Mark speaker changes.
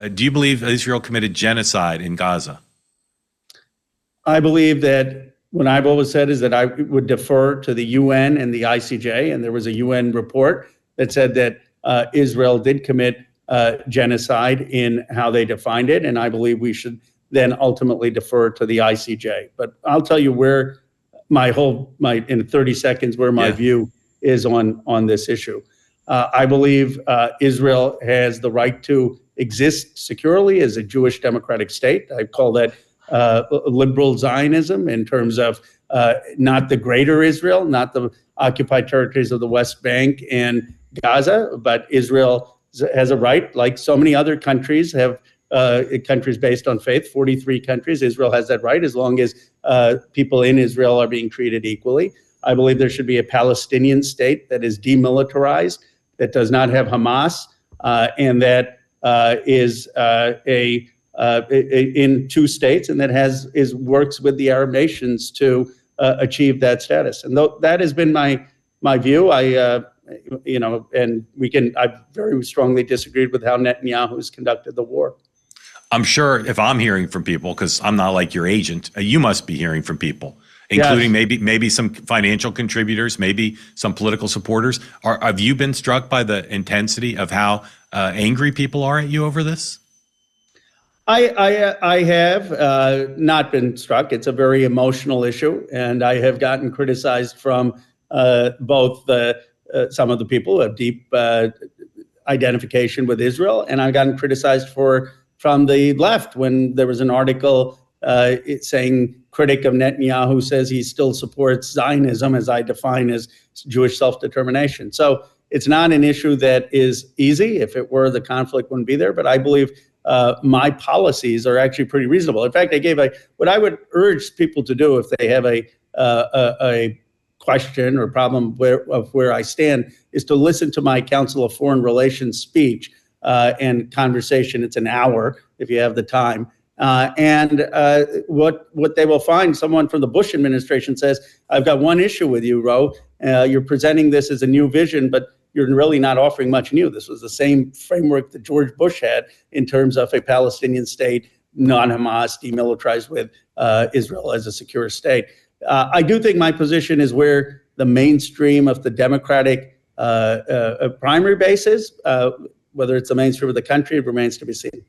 Speaker 1: Do you believe Israel committed genocide in Gaza?
Speaker 2: I believe that what I've always said is that I would defer to the UN and the ICJ, and there was a UN report that said that Israel did commit genocide in how they defined it, and I believe we should then ultimately defer to the ICJ. But I'll tell you where in 30 seconds where my view is on this issue. I believe Israel has the right to exist securely as a Jewish democratic state. I call that liberal Zionism in terms of not the greater Israel, not the occupied territories of the West Bank and Gaza, but Israel has a right, like so many other countries have, countries based on faith, 43 countries. Israel has that right as long as people in Israel are being treated equally. I believe there should be a Palestinian state that is demilitarized, that does not have Hamas, and that is in two states, and that works with the Arab nations to achieve that status. And that has been my view. I very strongly disagreed with how Netanyahu has conducted the war.
Speaker 1: I'm sure if I'm hearing from people, because I'm not like your agent, you must be hearing from people, including maybe some financial contributors, maybe some political supporters. Have you been struck by the intensity of how angry people are at you over this?
Speaker 2: I have not been struck. It's a very emotional issue, and I have gotten criticized from both some of the people who have deep identification with Israel, and I've gotten criticized from the left when there was an article saying critic of Netanyahu says he still supports Zionism, as I define as Jewish self-determination. So it's not an issue that is easy. If it were, the conflict wouldn't be there. But I believe my policies are actually pretty reasonable. In fact, I gave what I would urge people to do if they have a question or problem of where I stand is to listen to my Council of Foreign Relations speech and conversation. It's an hour if you have the time. And what they will find, someone from the Bush administration says, I've got one issue with you, Ro. You're presenting this as a new vision, but you're really not offering much new. This was the same framework that George Bush had in terms of a Palestinian state, non-Hamas, demilitarized with Israel as a secure state. I do think my position is where the mainstream of the Democratic primary base is. Whether it's the mainstream of the country, it remains to be seen.